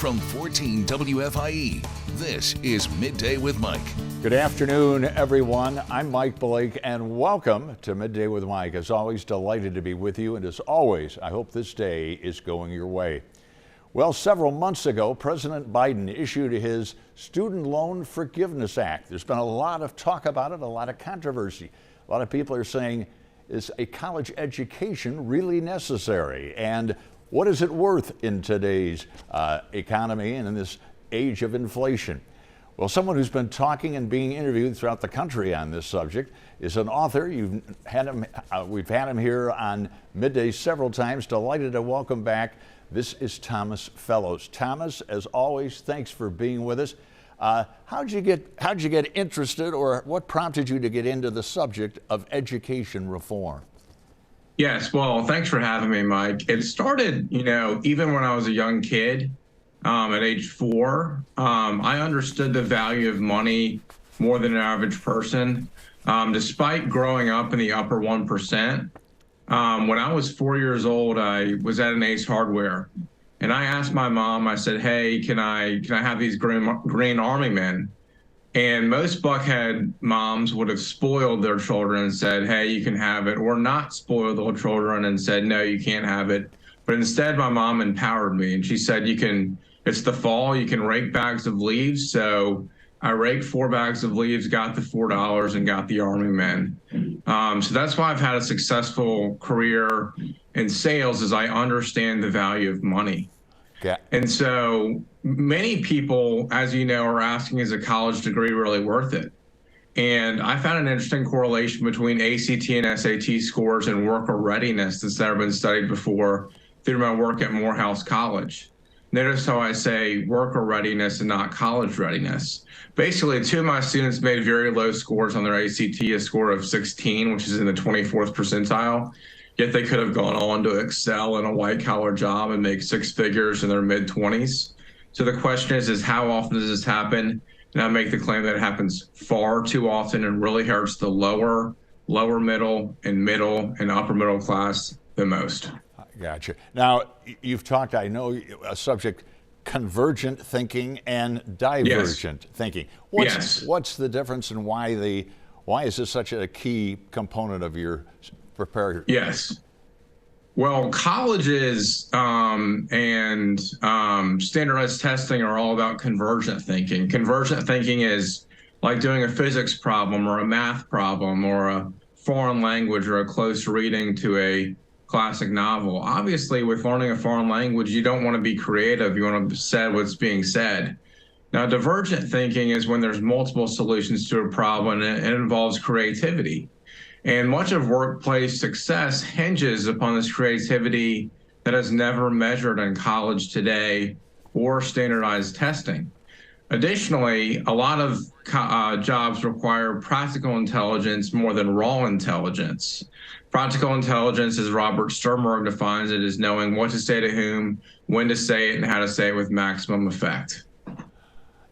From 14 WFIE, this is Midday with Mike. Good afternoon, everyone. I'm Mike Blake, and welcome to Midday with Mike. As always, delighted to be with you, and as always, I hope this day is going your way. Well, several months ago, President Biden issued his Student Loan Forgiveness Act. There's been a lot of talk about it, a lot of controversy. A lot of people are saying, is a college education really necessary? And what is it worth in today's economy and in this age of inflation? Well, someone who's been talking and being interviewed throughout the country on this subject is an author. We've had him here on Midday several times. Delighted to welcome back. This is Thomas Fellows. Thomas, as always, thanks for being with us. How'd you get interested, or what prompted you to get into the subject of education reform? Yes, well, thanks for having me, Mike. It started, even when I was a young kid, at age 4, I understood the value of money more than an average person. Despite growing up in the upper 1%, when I was 4 years old, I was at an Ace Hardware, and I asked my mom, I said, hey, can I have these green Army men? And most Buckhead moms would have spoiled their children and said, hey, you can have it, or not spoiled their children and said, no, you can't have it. But instead, my mom empowered me, and she said, it's the fall, you can rake bags of leaves. So I raked 4 bags of leaves, got the $4, and got the Army men. So that's why I've had a successful career in sales, is I understand the value of money. Yeah. And so many people, as you know, are asking, is a college degree really worth it? And I found an interesting correlation between ACT and SAT scores and worker readiness that's never been studied before through my work at Morehouse College. Notice how I say worker readiness and not college readiness. Basically, 2 of my students made very low scores on their ACT, a score of 16, which is in the 24th percentile. Yet they could have gone on to excel in a white-collar job and make 6 figures in their mid-20s. So the question is how often does this happen? And I make the claim that it happens far too often and really hurts the lower middle, and upper middle class the most. Gotcha. Now, you've talked, I know, a subject, convergent thinking and divergent thinking. What's the difference, and why is this such a key component of your prepared? Yes. Well, colleges and standardized testing are all about convergent thinking. Convergent thinking is like doing a physics problem or a math problem or a foreign language or a close reading to a classic novel. Obviously, with learning a foreign language, you don't want to be creative. You want to say what's being said. Now, divergent thinking is when there's multiple solutions to a problem, and it involves creativity. And much of workplace success hinges upon this creativity that is never measured in college today or standardized testing. Additionally, a lot of jobs require practical intelligence more than raw intelligence. Practical intelligence, as Robert Sternberg defines it, is knowing what to say to whom, when to say it, and how to say it with maximum effect.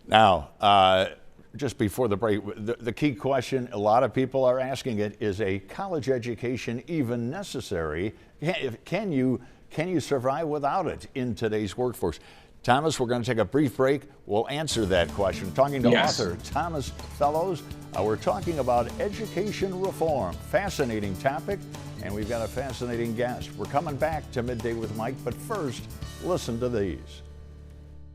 Now, just before the break, the key question a lot of people are asking it is a college education even necessary? Can you survive without it in today's workforce? Thomas, we're going to take a brief break. We'll answer that question. Talking to author Thomas Fellows, we're talking about education reform. Fascinating topic, and we've got a fascinating guest. We're coming back to Midday with Mike, but first, listen to these.